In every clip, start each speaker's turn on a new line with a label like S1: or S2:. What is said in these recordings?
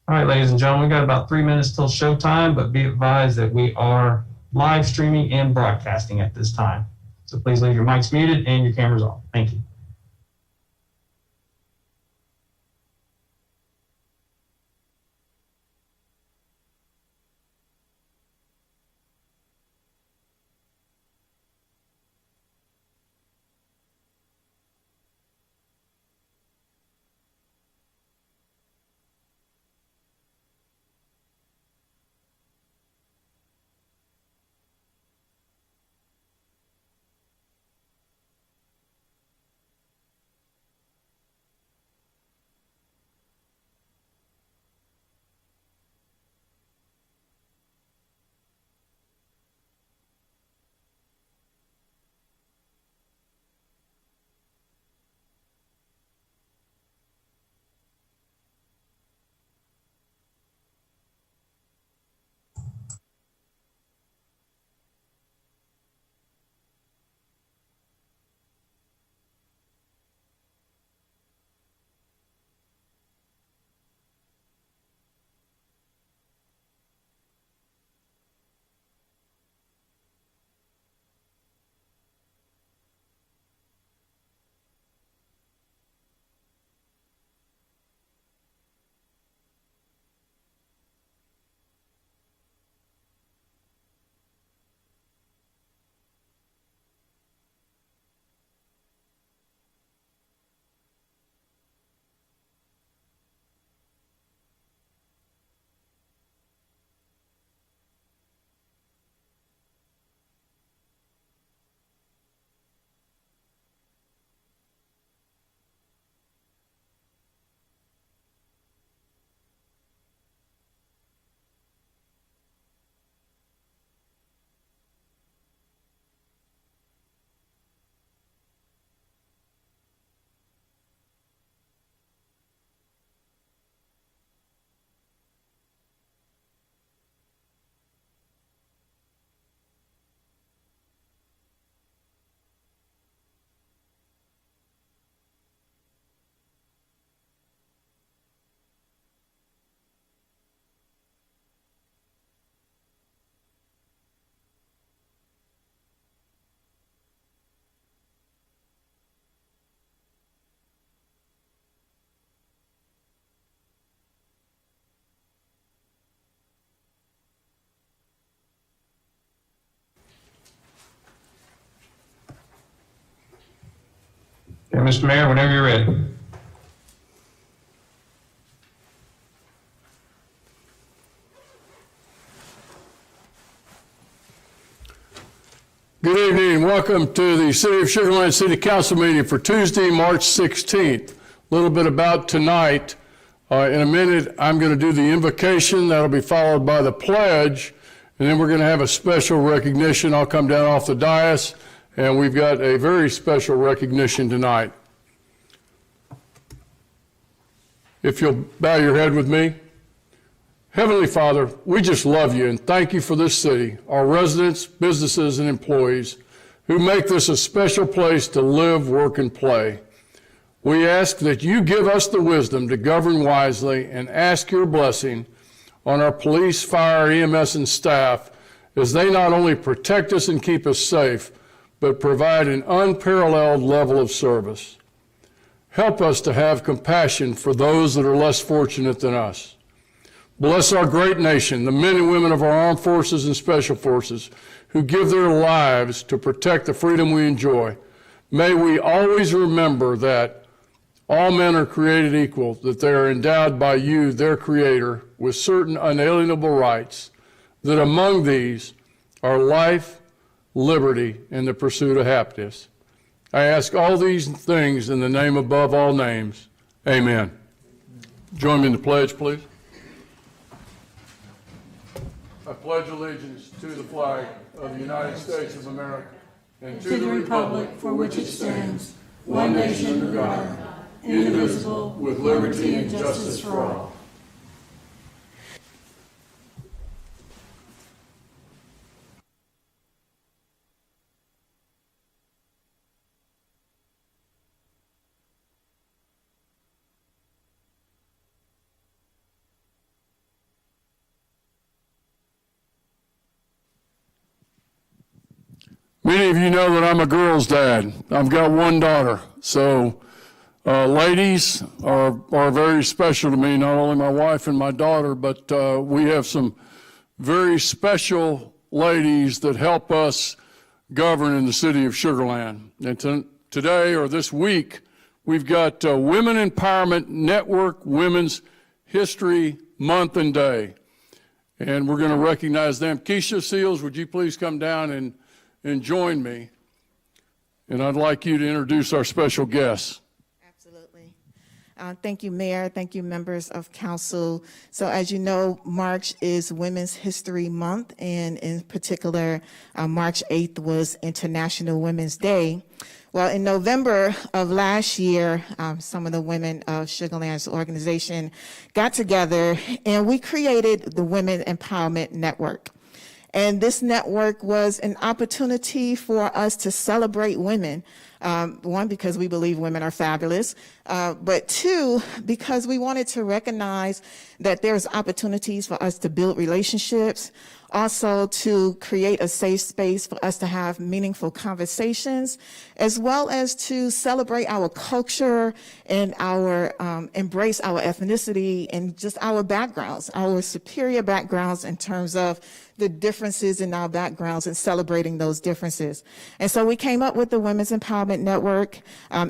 S1: All right, ladies and gentlemen, we got about 3 minutes till showtime, but be advised that we are live streaming and broadcasting at this time. So please leave your mics muted and your cameras off. Thank you. Okay, Mr. Mayor, whenever you're ready.
S2: Good evening. Welcome to the City of Sugarland City Council meeting for Tuesday, March 16th. A little bit about tonight. In a minute, I'm going to do the invocation. That'll be followed by the pledge. And then we're going to have a special recognition. I'll come down off the dais, and we've got a very special recognition tonight. If you'll bow your head with me. Heavenly Father, we just love you and thank you for this city, our residents, businesses, and employees who make this a special place to live, work, and play. We ask that you give us the wisdom to govern wisely and ask your blessing on our police, fire, EMS, and staff as they not only protect us and keep us safe, but provide an unparalleled level of service. Help us to have compassion for those that are less fortunate than us. Bless our great nation, the men and women of our armed forces and special forces who give their lives to protect the freedom we enjoy. May we always remember that all men are created equal, that they are endowed by you, their Creator, with certain unalienable rights, that among these are life, liberty, and the pursuit of happiness. I ask all these things in the name above all names. Amen. Join me in the pledge, please. I pledge allegiance to the flag of the United States of America and to the republic for which it stands, one nation under God, indivisible, with liberty and justice for all. Many of you know that I'm a girl's dad. I've got one daughter. So ladies are very special to me, not only my wife and my daughter, but we have some very special ladies that help us govern in the city of Sugarland. And today, or this week, we've got Women Empowerment Network Women's History Month and Day. And we're going to recognize them. Keisha Seals, would you please come down and join me? And I'd like you to introduce our special guests.
S3: Absolutely. Thank you, Mayor. Thank you, members of council. So as you know, March is Women's History Month, and in particular, March 8th was International Women's Day. Well, in November of last year, some of the women of Sugarland's organization got together and we created the Women Empowerment Network. And this network was an opportunity for us to celebrate women. One, because we believe women are fabulous, but two, because we wanted to recognize that there's opportunities for us to build relationships, also to create a safe space for us to have meaningful conversations, as well as to celebrate our culture and our embrace our ethnicity and just our backgrounds, our superior backgrounds in terms of the differences in our backgrounds and celebrating those differences. And so we came up with the Women's Empowerment Network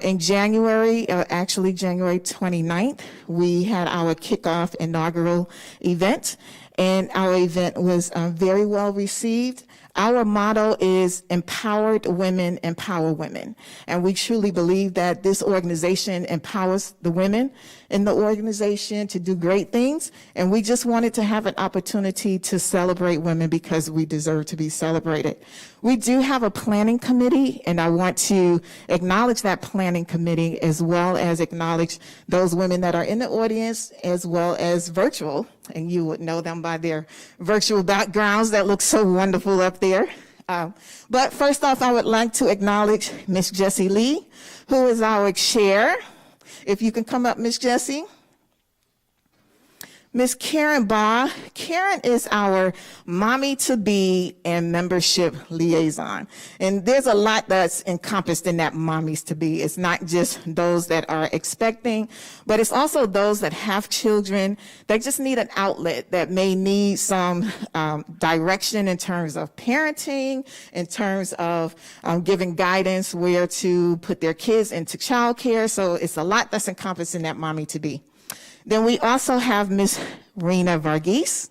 S3: in January, actually January 29th, we had our kickoff inaugural event. And our event was very well received. Our motto is Empowered Women Empower Women. And we truly believe that this organization empowers the women in the organization to do great things. And we just wanted to have an opportunity to celebrate women because we deserve to be celebrated. We do have a planning committee, and I want to acknowledge that planning committee as well as acknowledge those women that are in the audience as well as virtual. And you would know them by their virtual backgrounds that look so wonderful up there. But first off, I would like to acknowledge Miss Jessie Lee, who is our chair. If you can come up, Miss Jessie. Miss Karen Baugh. Karen is our mommy-to-be and membership liaison. And there's a lot that's encompassed in that mommies-to-be. It's not just those that are expecting, but it's also those that have children that just need an outlet, that may need some direction in terms of parenting, in terms of giving guidance where to put their kids into childcare. So it's a lot that's encompassed in that mommy-to-be. Then we also have Miss Rena Varghese.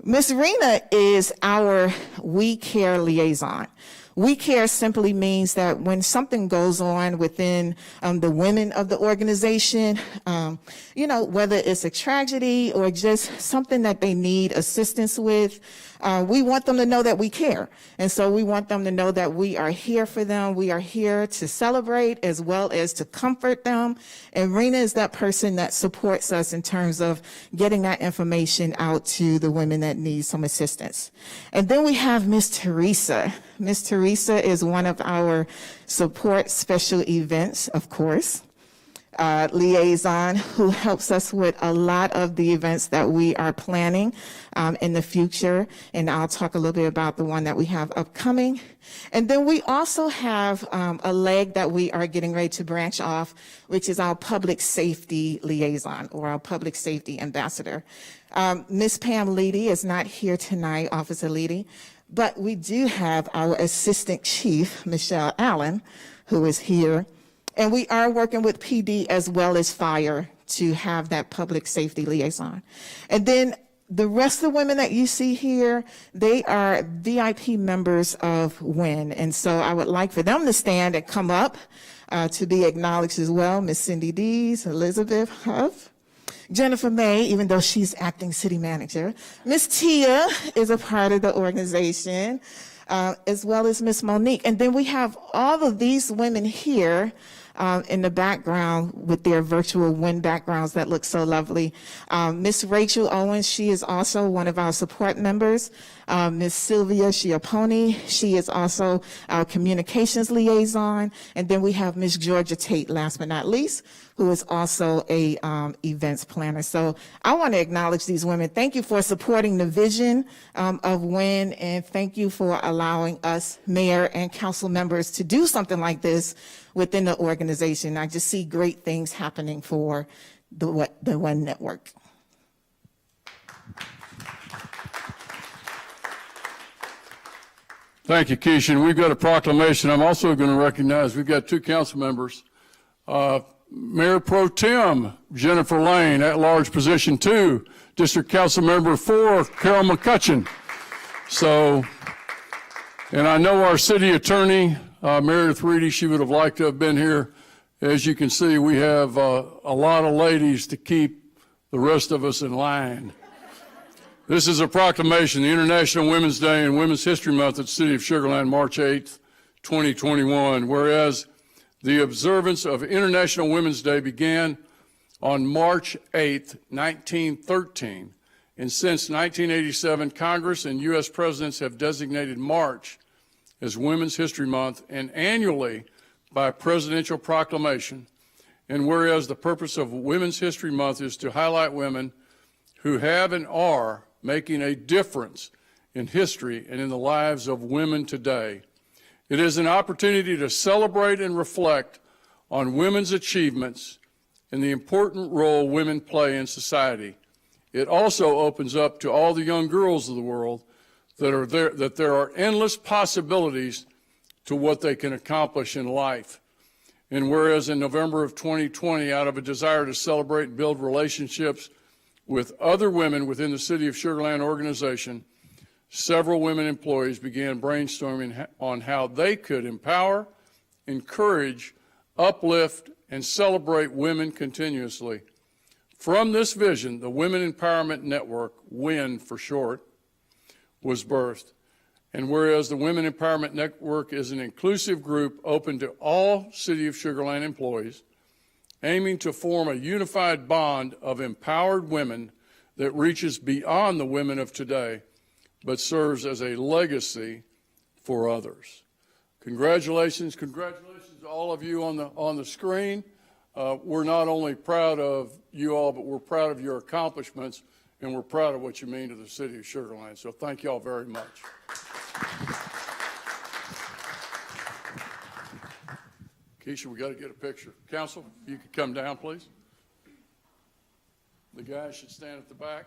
S3: Miss Rena is our We Care liaison. We Care simply means that when something goes on within the women of the organization, whether it's a tragedy or just something that they need assistance with, we want them to know that we care. And so we want them to know that we are here for them. We are here to celebrate as well as to comfort them. And Rena is that person that supports us in terms of getting that information out to the women that need some assistance. And then we have Miss Teresa. Miss Teresa is one of our support special events, of course, liaison, who helps us with a lot of the events that we are planning in the future. And I'll talk a little bit about the one that we have upcoming. And then we also have a leg that we are getting ready to branch off, which is our public safety liaison or our public safety ambassador. Miss Pam Leedy is not here tonight, Officer Leedy, but we do have our Assistant Chief, Michelle Allen, who is here. And we are working with PD as well as fire to have that public safety liaison. And then the rest of the women that you see here, they are VIP members of WIN. And so I would like for them to stand and come up to be acknowledged as well. Miss Cindy Dees, Elizabeth Huff, Jennifer May, even though she's acting city manager. Miss Tia is a part of the organization, as well as Miss Monique. And then we have all of these women here in the background with their virtual wind backgrounds that look so lovely. Miss Rachel Owens, she is also one of our support members. Miss Sylvia Schiapponi, she is also our communications liaison. And then we have Miss Georgia Tate, last but not least, who is also a events planner. So I want to acknowledge these women. Thank you for supporting the vision of WIN, and thank you for allowing us, mayor and council members, to do something like this within the organization. I just see great things happening for the WIN network.
S2: Thank you, Keisha. And we've got a proclamation. I'm also going to recognize we've got two council members. Mayor Pro Tem Jennifer Lane, at-large position 2, District Council Member 4, Carol McCutcheon. So, and I know our city attorney, Meredith Reedy, she would have liked to have been here. As you can see, we have a lot of ladies to keep the rest of us in line. This is a proclamation, the International Women's Day and Women's History Month at the City of Sugarland, March 8th, 2021. Whereas the observance of International Women's Day began on March 8th, 1913. And since 1987, Congress and U.S. presidents have designated March as Women's History Month and annually by presidential proclamation. And whereas the purpose of Women's History Month is to highlight women who have and are making a difference in history and in the lives of women today. It is an opportunity to celebrate and reflect on women's achievements and the important role women play in society. It also opens up to all the young girls of the world that there are endless possibilities to what they can accomplish in life. And whereas in November of 2020, out of a desire to celebrate and build relationships with other women within the City of Sugarland organization, several women employees began brainstorming on how they could empower, encourage, uplift, and celebrate women continuously. From this vision, the Women Empowerment Network, WIN for short, was birthed. And whereas the Women Empowerment Network is an inclusive group open to all City of Sugarland employees, aiming to form a unified bond of empowered women that reaches beyond the women of today, but serves as a legacy for others. Congratulations to all of you on the screen. We're not only proud of you all, but we're proud of your accomplishments, and we're proud of what you mean to the City of Sugarland. So thank you all very much. Keisha, we got to get a picture. Council, if you could come down, please. The guys should stand at the back.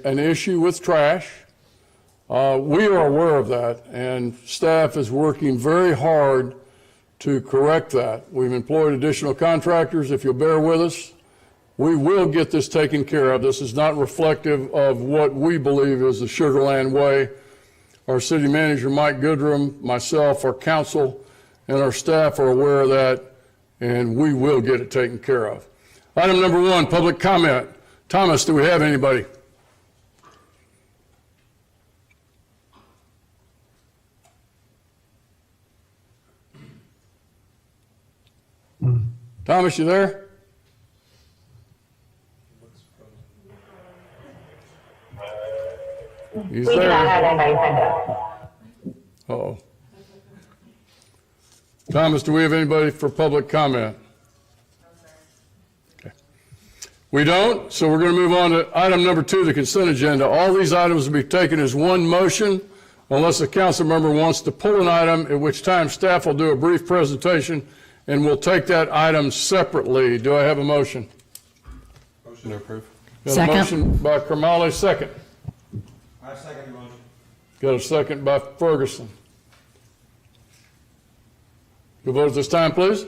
S2: An issue with trash. We are aware of that, and staff is working very hard to correct that. We've employed additional contractors. If you'll bear with us, we will get this taken care of. This is not reflective of what we believe is the Sugarland way. Our city manager, Mike Goodrum, myself, our council, and our staff are aware of that, and we will get it taken care of. Item number 1, public comment. Thomas, do we have anybody? Thomas, you there? He's
S4: We do
S2: there.
S4: not have anybody signed up.
S2: Uh-oh. Thomas, do we have anybody for public comment? Okay. We don't, so we're going to move on to item number 2, the consent agenda. All these items will be taken as one motion unless a council member wants to pull an item, at which time staff will do a brief presentation and we'll take that item separately. Do I have a motion?
S5: Motion to approve.
S2: Got
S6: Second.
S2: a motion by Kermally, second.
S5: I second the motion.
S2: Got a second by Ferguson. You'll vote at this time, please.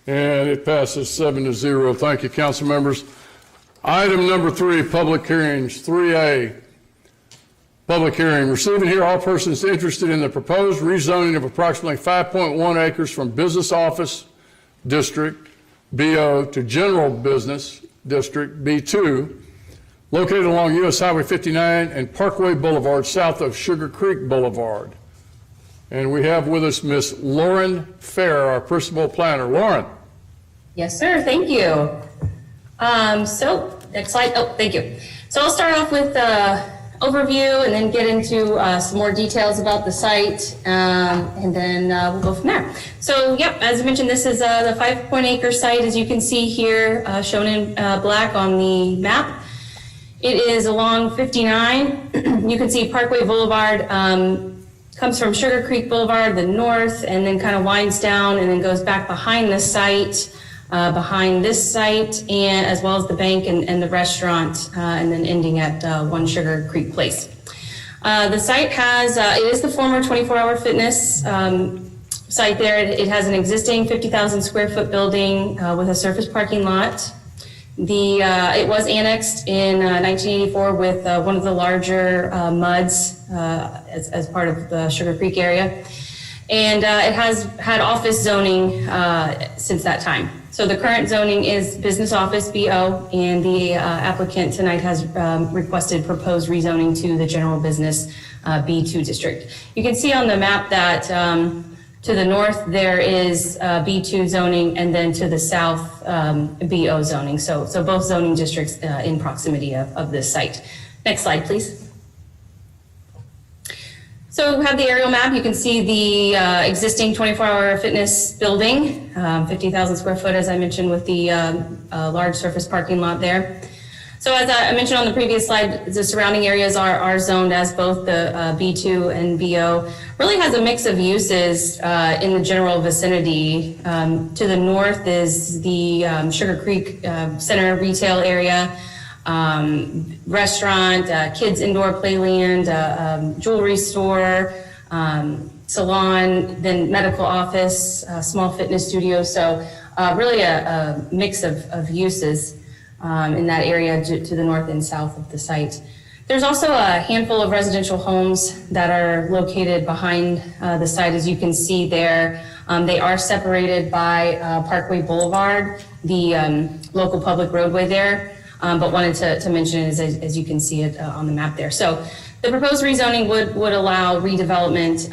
S2: And it passes 7-0. Thank you, council members. Item number 3, public hearings, 3A. Public hearing, receive and hear all persons interested in the proposed rezoning of approximately 5.1 acres from Business Office District, BO, to General Business District, B2, located along U.S. Highway 59 and Parkway Boulevard, south of Sugar Creek Boulevard. And we have with us Miss Lauren Fair, our principal planner. Lauren.
S7: Yes, sir. Thank you. So next slide. Oh, thank you. So I'll start off with overview and then get into some more details about the site, and then we'll go from there. So, yep, as I mentioned, this is the 5.acre site, as you can see here, shown in black on the map. It is along 59. You can see Parkway Boulevard comes from Sugar Creek Boulevard, the north, and then kind of winds down and then goes back behind the site, behind this site, and as well as the bank and the restaurant, and then ending at 1 Sugar Creek Place. The site has, it is the former 24-hour fitness site there. It has an existing 50,000 square foot building with a surface parking lot. It was annexed in 1984 with one of the larger MUDs as part of the Sugar Creek area. And it has had office zoning since that time. So the current zoning is business office BO, and the applicant tonight has requested proposed rezoning to the general business B2 district. You can see on the map that to the north there is B2 zoning, and then to the south BO zoning. So both zoning districts in proximity of this site. Next slide, please. So we have the aerial map. You can see the existing 24-hour fitness building, 50,000 square foot, as I mentioned, with the large surface parking lot there. So as I mentioned on the previous slide, the surrounding areas are zoned as both the B2 and BO. Really has a mix of uses in the general vicinity. To the north is the Sugar Creek Center retail area. Restaurant, kids indoor playland, jewelry store, salon, then medical office, small fitness studio. So really a mix of uses in that area to the north and south of the site. There's also a handful of residential homes that are located behind the site, as you can see there. They are separated by Parkway Boulevard, the local public roadway there. But wanted to mention it as you can see it on the map there. So the proposed rezoning would allow redevelopment,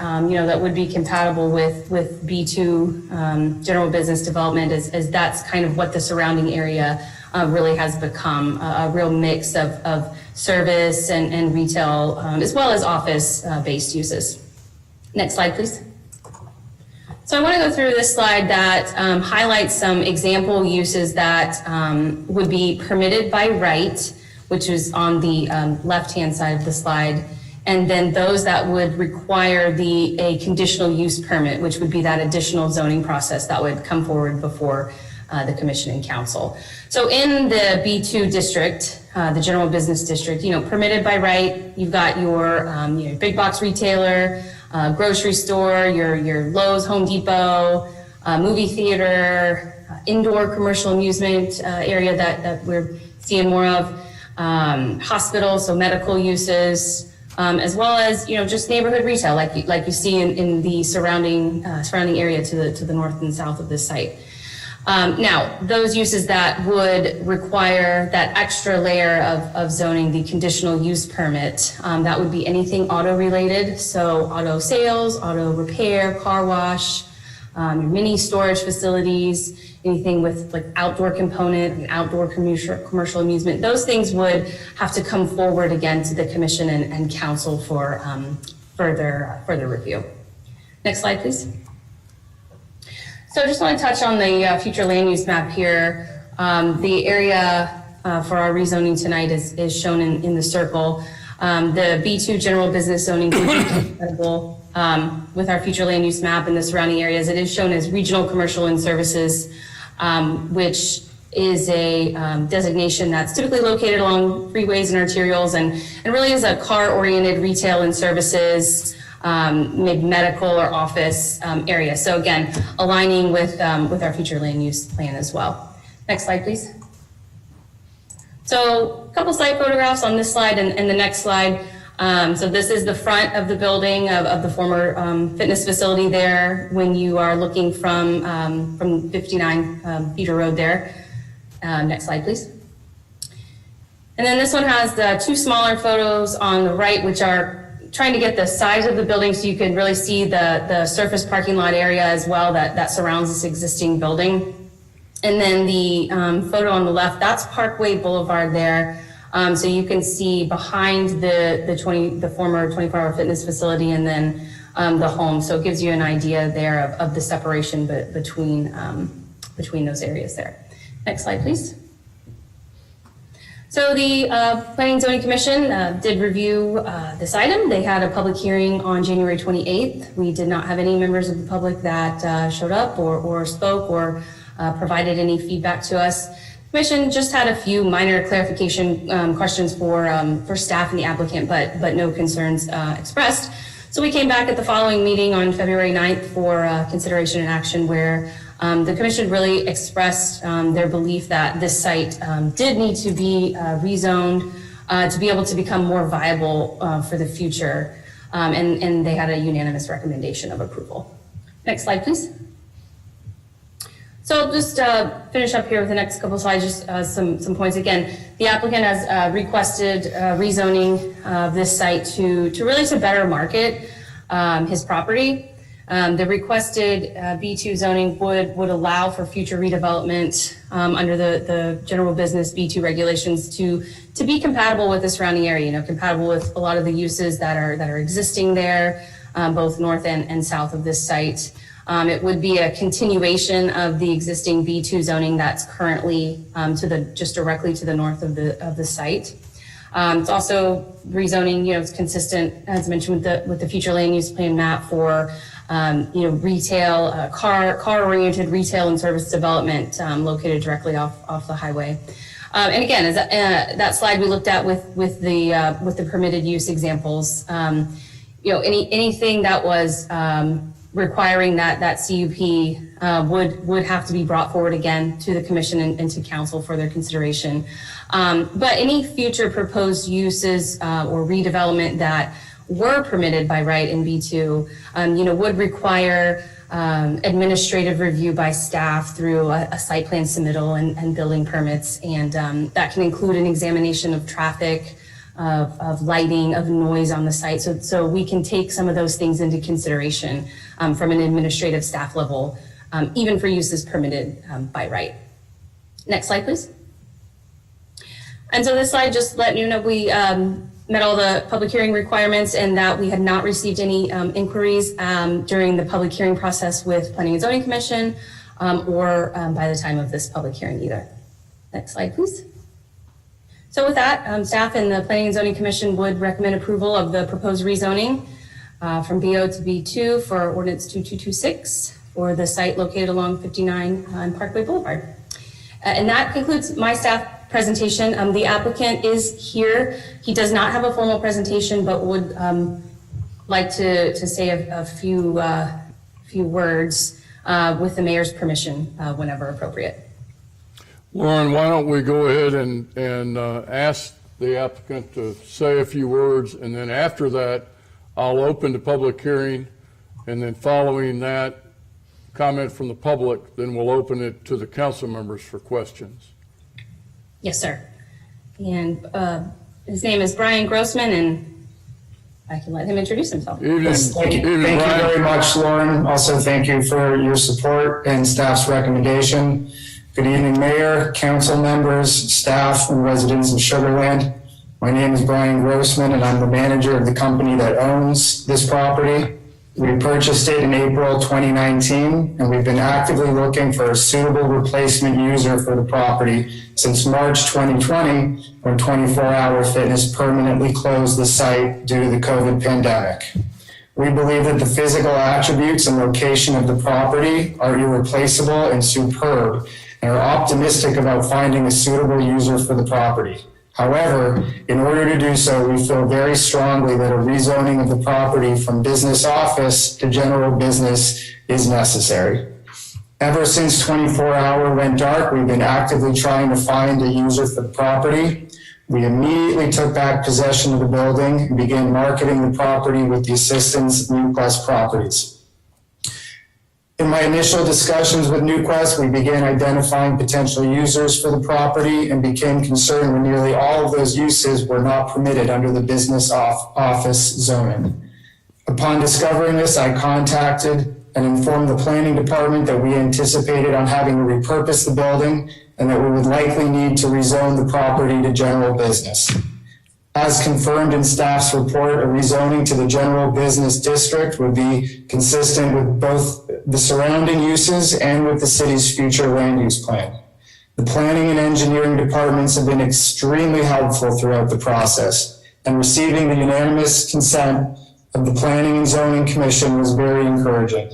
S7: that would be compatible with B2 general business development, as that's kind of what the surrounding area really has become, a real mix of service and retail, as well as office-based uses. Next slide, please. So I want to go through this slide that highlights some example uses that would be permitted by right, which is on the left-hand side of the slide, and then those that would require a conditional use permit, which would be that additional zoning process that would come forward before the commission and council. So in the B2 district, the general business district, permitted by right, you've got your big box retailer, grocery store, your Lowe's, Home Depot, movie theater, indoor commercial amusement area that we're seeing more of, hospital, so medical uses, as well as just neighborhood retail, like you see in the surrounding area to the north and south of this site. Now, those uses that would require that extra layer of zoning, the conditional use permit, that would be anything auto related. So auto sales, auto repair, car wash, your mini storage facilities, anything with like outdoor component and outdoor commercial amusement, those things would have to come forward again to the commission and council for further review. Next slide, please. So I just want to touch on the future land use map here. The area for our rezoning tonight is shown in the circle. The B2 general business zoning would be compatible with our future land use map in the surrounding areas. It is shown as regional commercial and services, which is a designation that's typically located along freeways and arterials and really is a car-oriented retail and services, maybe medical or office area. So again, aligning with our future land use plan as well. Next slide, please. So a couple site photographs on this slide and the next slide. So this is the front of the building of the former fitness facility there when you are looking from 59 Peter Road there. Next slide, please. And then this one has the two smaller photos on the right, which are trying to get the size of the building so you can really see the surface parking lot area as well that surrounds this existing building. And then the photo on the left, that's Parkway Boulevard there. So you can see behind the former 24-hour fitness facility and then the home. So it gives you an idea there of the separation between those areas there. Next slide, please. So the Planning and Zoning Commission did review this item. They had a public hearing on January 28th. We did not have any members of the public that showed up or spoke or provided any feedback to us. Commission just had a few minor clarification questions for staff and the applicant, but no concerns expressed. So we came back at the following meeting on February 9th for consideration and action where the commission really expressed their belief that this site did need to be rezoned to be able to become more viable for the future. And they had a unanimous recommendation of approval. Next slide, please. So I'll just finish up here with the next couple of slides, just some points. Again, the applicant has requested rezoning of this site to really to better market his property. The requested B2 zoning would allow for future redevelopment under the general business B2 regulations to be compatible with the surrounding area, compatible with a lot of the uses that are existing there, both north and south of this site. It would be a continuation of the existing B2 zoning that's currently just directly to the north of the site. It's also rezoning, it's consistent, as mentioned, with the future land use plan map for retail, car-oriented retail and service development located directly off the highway. And again, as that slide we looked at with the permitted use examples, anything that was requiring that CUP would have to be brought forward again to the commission and to council for their consideration. But any future proposed uses or redevelopment that were permitted by right in B2, would require administrative review by staff through a site plan submittal and building permits. And that can include an examination of traffic, of lighting, of noise on the site. So we can take some of those things into consideration from an administrative staff level, even for uses permitted by right. Next slide, please. And so this slide just let you know we met all the public hearing requirements and that we had not received any inquiries during the public hearing process with Planning and Zoning Commission or by the time of this public hearing either. Next slide, please. So with that, staff and the Planning and Zoning Commission would recommend approval of the proposed rezoning from BO to B2 for Ordinance 2226 for the site located along 59 on Parkway Boulevard. And that concludes my staff presentation. The applicant is here. He does not have a formal presentation, but would like to say a few words with the mayor's permission whenever appropriate.
S2: Lauren, why don't we go ahead and ask the applicant to say a few words, and then after that, I'll open the public hearing, and then following that comment from the public, then we'll open it to the council members for questions.
S7: Yes, sir. And his name is Brian Grossman, and I can let him introduce himself.
S2: Evening,
S6: Thank you
S2: evening, Brian.
S6: very much, Lauren. Also, thank you for your support and staff's recommendation. Good evening, Mayor, council members, staff, and residents of Sugarland. My name is Brian Grossman, and I'm the manager of the company that owns this property. We purchased it in April 2019, and we've been actively looking for a suitable replacement user for the property since March 2020, when 24-Hour Fitness permanently closed the site due to the COVID pandemic. We believe that the physical attributes and location of the property are irreplaceable and superb, and are optimistic about finding a suitable user for the property. However, in order to do so, we feel very strongly that a rezoning of the property from business office to general business is necessary. Ever since 24-Hour went dark, we've been actively trying to find a user for the property. We immediately took back possession of the building and began marketing the property with the assistance of NewQuest Properties. In my initial discussions with NewQuest, we began identifying potential users for the property and became concerned when nearly all of those uses were not permitted under the business office zoning. Upon discovering this, I contacted and informed the planning department that we anticipated on having to repurpose the building and that we would likely need to rezone the property to general business. As confirmed in staff's report, a rezoning to the general business district would be consistent with both the surrounding uses and with the city's future land use plan. The planning and engineering departments have been extremely helpful throughout the process, and receiving the unanimous consent of the Planning and Zoning Commission was very encouraging.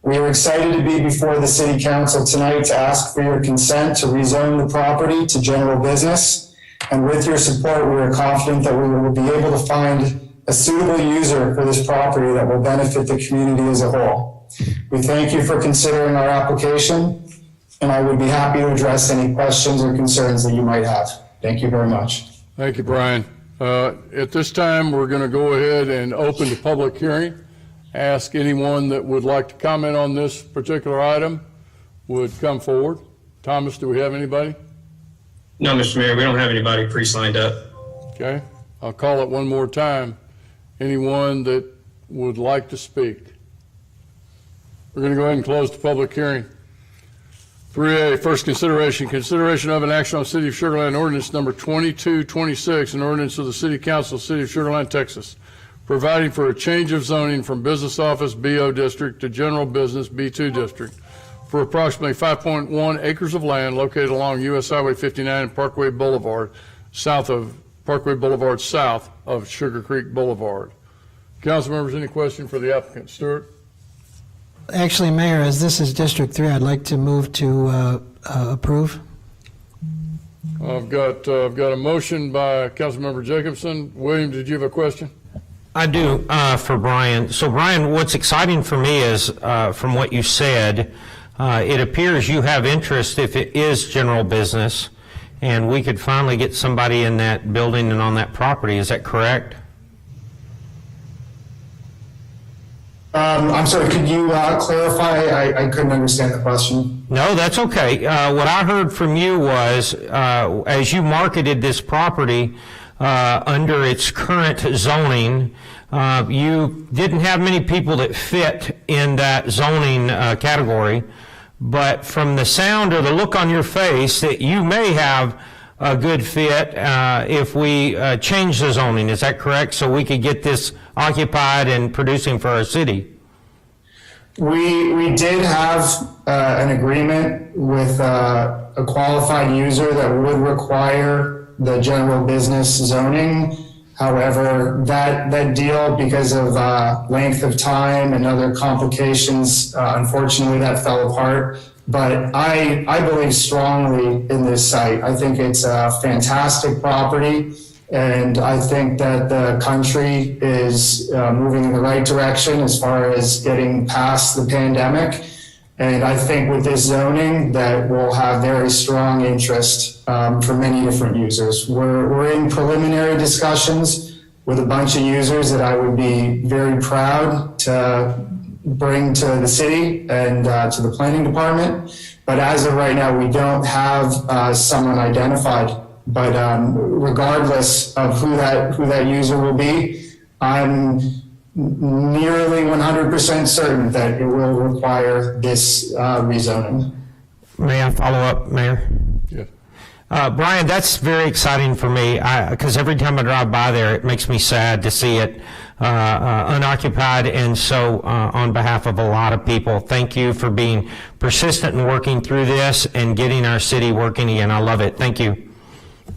S6: We are excited to be before the City Council tonight to ask for your consent to rezone the property to general business. And with your support, we are confident that we will be able to find a suitable user for this property that will benefit the community as a whole. We thank you for considering our application, and I would be happy to address any questions or concerns that you might have. Thank you very much.
S2: Thank you, Brian. At this time, we're going to go ahead and open the public hearing. Ask anyone that would like to comment on this particular item would come forward. Thomas, do we have anybody?
S1: No, Mr. Mayor, we don't have anybody pre-signed up.
S2: Okay, I'll call it one more time. Anyone that would like to speak? We're going to go ahead and close the public hearing. 3A, first consideration of an action on City of Sugarland Ordinance number 2226, an ordinance of the City Council, City of Sugarland, Texas, providing for a change of zoning from business office BO district to general business B2 district for approximately 5.1 acres of land located along US Highway 59 and Parkway Boulevard, south of Sugar Creek Boulevard. Council members, any question for the applicant? Stuart?
S8: Actually, Mayor, as this is District 3, I'd like to move to approve.
S2: I've got a motion by Councilmember Jacobson. William, did you have a question?
S9: I do, for Brian. So Brian, what's exciting for me is, from what you said, it appears you have interest if it is general business, and we could finally get somebody in that building and on that property. Is that correct?
S6: I'm sorry, could you clarify? I couldn't understand the question.
S9: No, that's okay. What I heard from you was, as you marketed this property under its current zoning, you didn't have many people that fit in that zoning category, but from the sound or the look on your face that you may have a good fit if we change the zoning. Is that correct? So we could get this occupied and producing for our city.
S6: We did have an agreement with a qualified user that would require the general business zoning. However, that deal, because of length of time and other complications, unfortunately that fell apart. But I believe strongly in this site. I think it's a fantastic property, and I think that the country is moving in the right direction as far as getting past the pandemic. And I think with this zoning that we'll have very strong interest for many different users. We're in preliminary discussions with a bunch of users that I would be very proud to bring to the city and to the planning department. But as of right now, we don't have someone identified. But regardless of who that user will be, I'm nearly 100% certain that it will require this rezoning.
S9: May I follow up, Mayor?
S2: Yes.
S9: Brian, that's very exciting for me, because every time I drive by there, it makes me sad to see it unoccupied. And so on behalf of a lot of people, thank you for being persistent and working through this and getting our city working again. I love it. Thank you.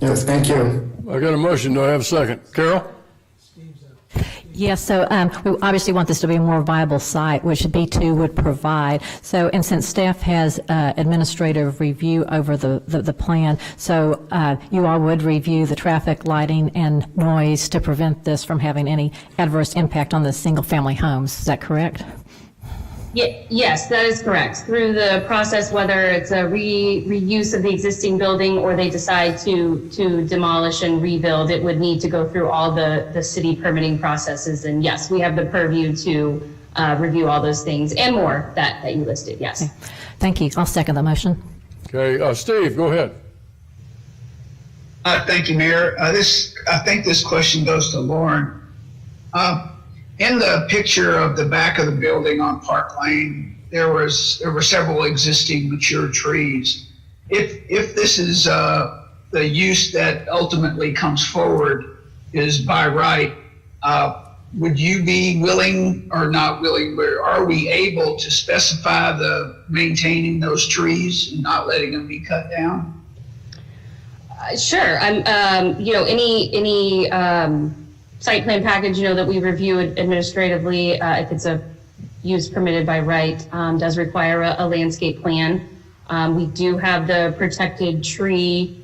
S6: Yes, thank you.
S2: I got a motion. Do I have a second? Carol?
S10: Yes, so we obviously want this to be a more viable site, which B2 would provide. So, and since staff has administrative review over the plan, so you all would review the traffic, lighting, and noise to prevent this from having any adverse impact on the single-family homes. Is that correct?
S7: Yes, that is correct. Through the process, whether it's a reuse of the existing building or they decide to demolish and rebuild, it would need to go through all the city permitting processes. And yes, we have the purview to review all those things and more that you listed, yes.
S10: Okay. Thank you. I'll second the motion.
S2: Okay, Steve, go ahead.
S11: Thank you, Mayor. I think this question goes to Lauren. In the picture of the back of the building on Park Lane, there were several existing mature trees. If this is the use that ultimately comes forward is by right, would you be willing or not willing? Are we able to specify the maintaining those trees and not letting them be cut down?
S7: Sure. Any site plan package, that we review administratively, if it's a use permitted by right, does require a landscape plan. We do have the protected tree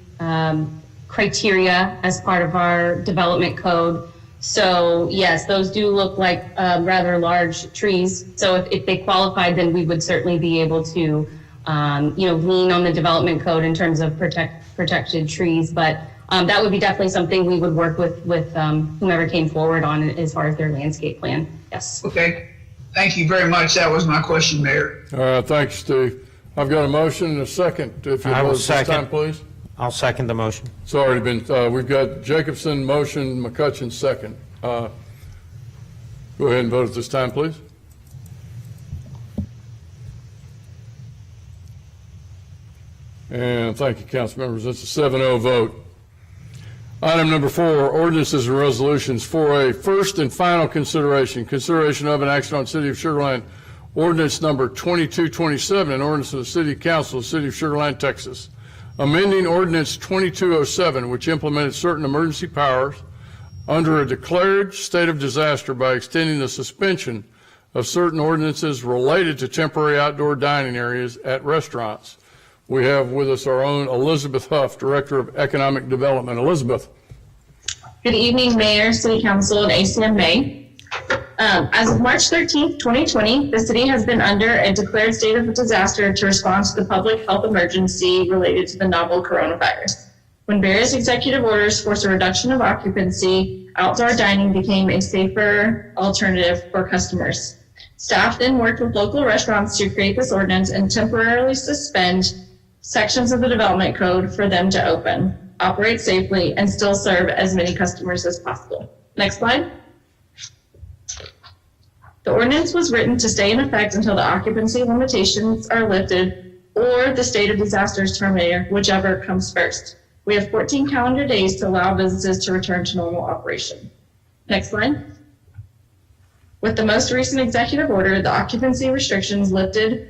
S7: criteria as part of our development code. So yes, those do look like rather large trees. So if they qualified, then we would certainly be able to, lean on the development code in terms of protected trees. But that would be definitely something we would work with whomever came forward on as far as their landscape plan. Yes.
S11: Okay. Thank you very much. That was my question, Mayor.
S2: All right, thanks, Steve. I've got a motion and a second. If you
S9: I will
S2: vote this
S9: second.
S2: time, please.
S9: I'll second the motion.
S2: It's already been, we've got Jacobson motion, McCutcheon second. Go ahead and vote at this time, please. And thank you, council members. That's a 7-0 vote. Item number 4, ordinances and resolutions. 4A, first and final consideration of an action on City of Sugarland ordinance number 2227, an ordinance of the City Council of the City of Sugarland, Texas, amending ordinance 2207, which implemented certain emergency powers under a declared state of disaster by extending the suspension of certain ordinances related to temporary outdoor dining areas at restaurants. We have with us our own Elizabeth Huff, Director of Economic Development. Elizabeth.
S12: Good evening, Mayor, City Council, and ACMA. As of March 13th, 2020, the city has been under a declared state of disaster to respond to the public health emergency related to the novel coronavirus. When various executive orders forced a reduction of occupancy, outdoor dining became a safer alternative for customers. Staff then worked with local restaurants to create this ordinance and temporarily suspend sections of the development code for them to open, operate safely, and still serve as many customers as possible. Next slide. The ordinance was written to stay in effect until the occupancy limitations are lifted or the state of disaster is terminated, whichever comes first. We have 14 calendar days to allow businesses to return to normal operation. Next slide. With the most recent executive order, the occupancy restrictions lifted,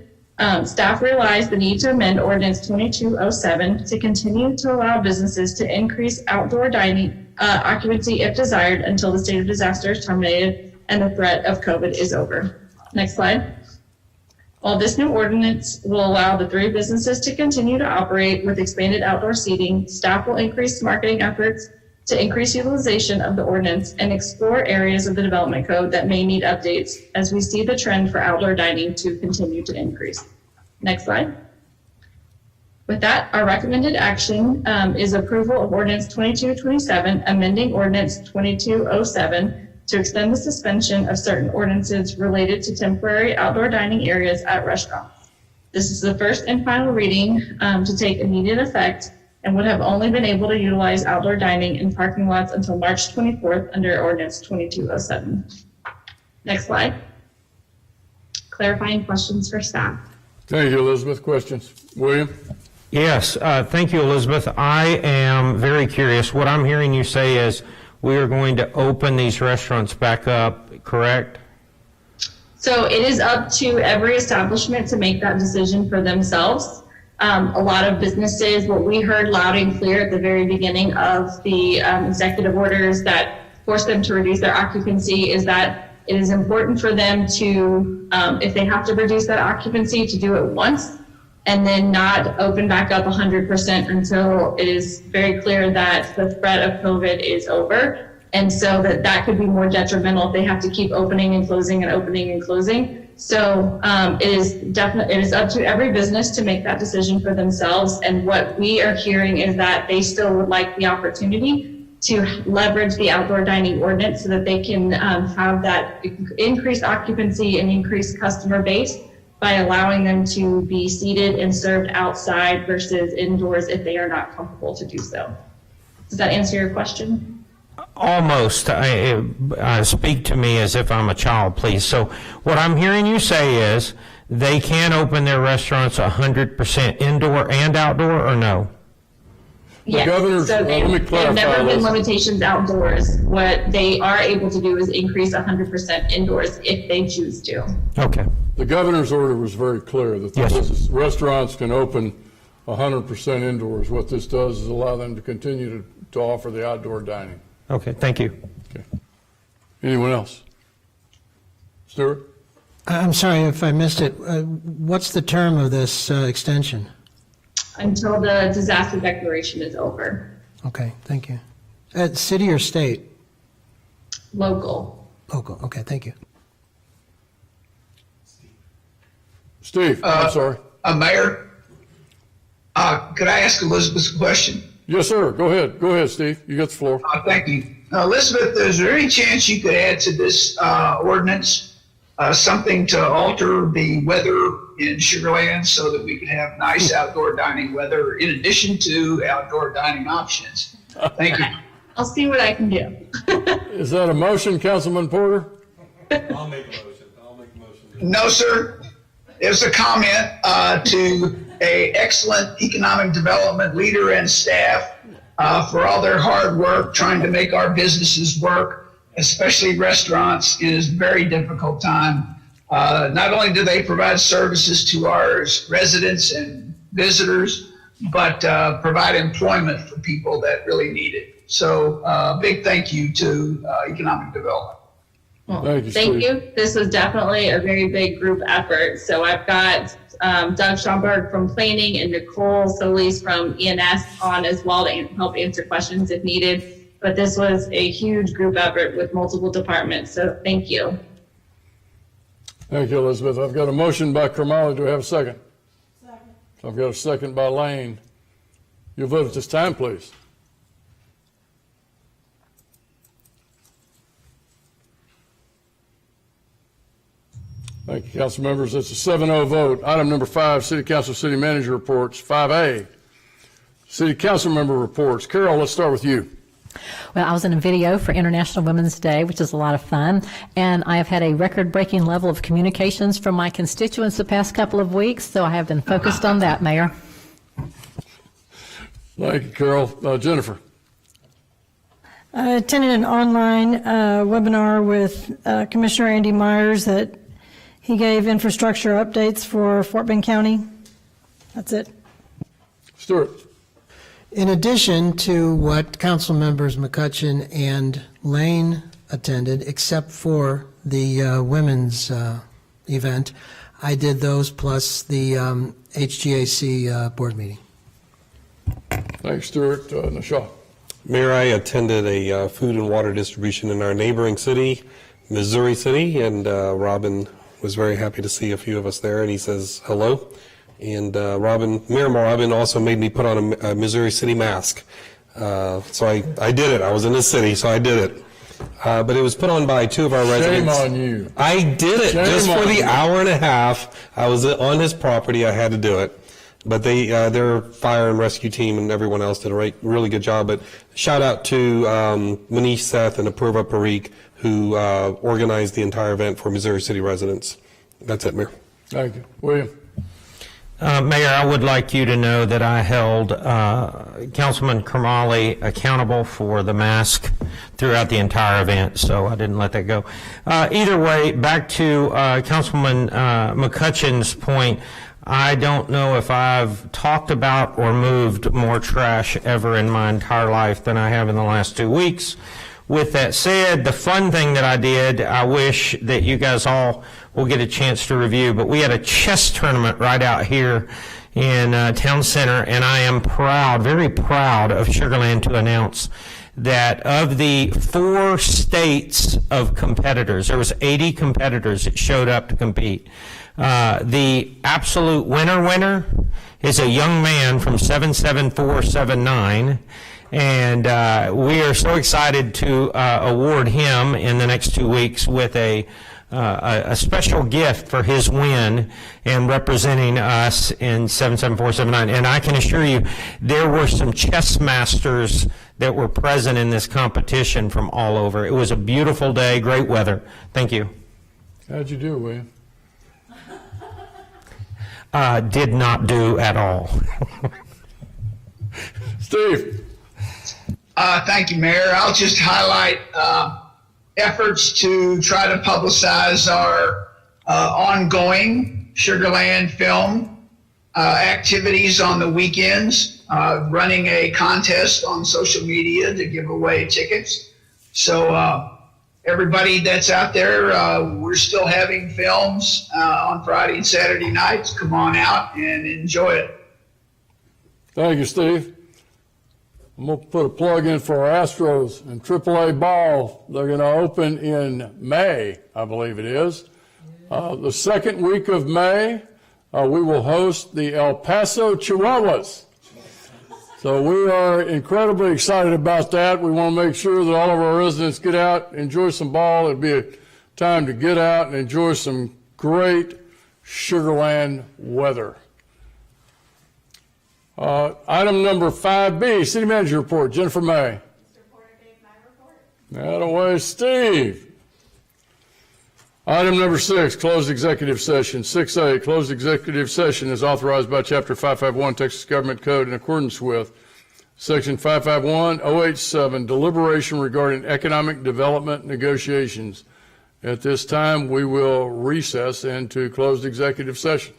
S12: staff realized the need to amend Ordinance 2207 to continue to allow businesses to increase outdoor dining occupancy if desired until the state of disaster is terminated and the threat of COVID is over. Next slide. While this new ordinance will allow the 3 businesses to continue to operate with expanded outdoor seating, staff will increase marketing efforts to increase utilization of the ordinance and explore areas of the development code that may need updates as we see the trend for outdoor dining to continue to increase. Next slide. With that, our recommended action is approval of Ordinance 2227, amending Ordinance 2207 to extend the suspension of certain ordinances related to temporary outdoor dining areas at restaurants. This is the first and final reading to take immediate effect and would have only been able to utilize outdoor dining in parking lots until March 24th under Ordinance 2207. Next slide. Clarifying questions for staff.
S2: Thank you, Elizabeth. Questions? William?
S9: Yes, thank you, Elizabeth. I am very curious. What I'm hearing you say is we are going to open these restaurants back up, correct?
S12: So it is up to every establishment to make that decision for themselves. A lot of businesses, what we heard loud and clear at the very beginning of the executive orders that forced them to reduce their occupancy, is that it is important for them to, if they have to reduce that occupancy, to do it once and then not open back up 100% until it is very clear that the threat of COVID is over. And so that could be more detrimental if they have to keep opening and closing and opening and closing. So it is up to every business to make that decision for themselves. And what we are hearing is that they still would like the opportunity to leverage the outdoor dining ordinance so that they can have that increased occupancy and increased customer base by allowing them to be seated and served outside versus indoors if they are not comfortable to do so. Does that answer your question?
S9: Almost. Speak to me as if I'm a child, please. So what I'm hearing you say is they can open their restaurants 100% indoor and outdoor, or no?
S12: Yes.
S2: Governor,
S12: So
S2: let me clarify
S12: there have never been
S2: this.
S12: limitations outdoors. What they are able to do is increase 100% indoors if they choose to.
S9: Okay.
S2: The governor's order was very clear that the
S9: Yes.
S2: restaurants can open 100% indoors. What this does is allow them to continue to offer the outdoor dining.
S9: Okay, thank you.
S2: Okay. Anyone else? Stuart?
S8: I'm sorry if I missed it. What's the term of this extension?
S12: Until the disaster declaration is over.
S8: Okay, thank you. City or state?
S12: Local.
S8: Local, okay, thank you.
S2: Steve, I'm sorry.
S11: Mayor, could I ask Elizabeth a question?
S2: Yes, sir. Go ahead. Go ahead, Steve. You got the floor.
S11: Thank you. Elizabeth, is there any chance you could add to this ordinance something to alter the weather in Sugarland so that we could have nice outdoor dining weather in addition to outdoor dining options? Thank you.
S12: I'll see what I can do.
S2: Is that a motion, Councilman Porter?
S5: I'll make a motion.
S11: No, sir. It was a comment to a excellent economic development leader and staff for all their hard work trying to make our businesses work, especially restaurants, in this very difficult time. Not only do they provide services to our residents and visitors, but provide employment for people that really need it. So big thank you to economic development.
S12: Well,
S2: Thank you,
S12: thank
S2: Steve.
S12: you. This was definitely a very big group effort. So I've got Doug Schomburg from Planning and Nicole Solis from ENS on as well to help answer questions if needed. But this was a huge group effort with multiple departments. So thank you.
S2: Thank you, Elizabeth. I've got a motion by Kermali. Do we have a second? Second. I've got a second by Lane. You'll vote at this time, please. Thank you, council members. It's a 7-0 vote. Item number 5, City Council City Manager reports. 5A, City Council Member reports. Carol, let's start with you.
S10: Well, I was in a video for International Women's Day, which is a lot of fun, and I have had a record-breaking level of communications from my constituents the past couple of weeks, so I have been focused on that, Mayor.
S2: Thank you, Carol. Jennifer.
S13: I attended an online webinar with Commissioner Andy Myers that he gave infrastructure updates for Fort Bend County. That's it.
S2: Stuart.
S8: In addition to what council members McCutcheon and Lane attended, except for the women's event, I did those plus the HGAC board meeting.
S2: Thanks, Stuart. Nashaw.
S5: Mayor, I attended a food and water distribution in our neighboring city, Missouri City, and Robin was very happy to see a few of us there, and he says hello. And Mayor Robin also made me put on a Missouri City mask. So I did it. I was in the city, so I did it. But it was put on by two of our residents.
S2: Shame on you.
S5: I did it.
S2: Shame
S5: just for
S2: on
S5: the
S2: you.
S5: hour and a half I was on his property. I had to do it. But their fire and rescue team and everyone else did a really good job. But shout out to Manish Seth and Apurva Parikh, who organized the entire event for Missouri City residents. That's it, Mayor.
S2: Thank you. William?
S9: Mayor, I would like you to know that I held Councilman Kermali accountable for the mask throughout the entire event, so I didn't let that go. Either way, back to Councilman McCutcheon's point, I don't know if I've talked about or moved more trash ever in my entire life than I have in the last 2 weeks. With that said, the fun thing that I did, I wish that you guys all will get a chance to review, but we had a chess tournament right out here in Town Center, and I am proud, very proud of Sugarland to announce that of the 4 states of competitors, there was 80 competitors that showed up to compete. The absolute winner is a young man from 77479, and we are so excited to award him in the next 2 weeks with a special gift for his win and representing us in 77479. And I can assure you, there were some chess masters that were present in this competition from all over. It was a beautiful day, great weather. Thank you.
S2: How'd you do, William?
S9: Did not do at all.
S2: Steve?
S11: Thank you, Mayor. I'll just highlight efforts to try to publicize our ongoing Sugarland film activities on the weekends, running a contest on social media to give away tickets. So everybody that's out there, we're still having films on Friday and Saturday nights. Come on out and enjoy it.
S2: Thank you, Steve. I'm going to put a plug in for our Astros and AAA ball. They're going to open in May, I believe it is. The second week of May, we will host the El Paso Chihuahuas. So we are incredibly excited about that. We want to make sure that all of our residents get out, enjoy some ball. It'll be a time to get out and enjoy some great Sugarland weather. Item number 5B, City Manager Report. Jennifer May. That away, Steve. Item number 6, closed executive session. 6A, closed executive session is authorized by Chapter 551 Texas Government Code in accordance with Section 551-087, deliberation regarding economic development negotiations. At this time, we will recess into closed executive session.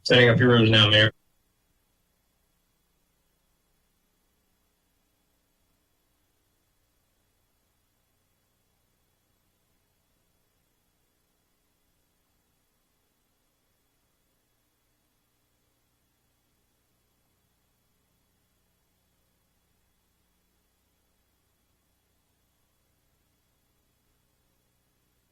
S14: Setting up your rooms now, Mayor.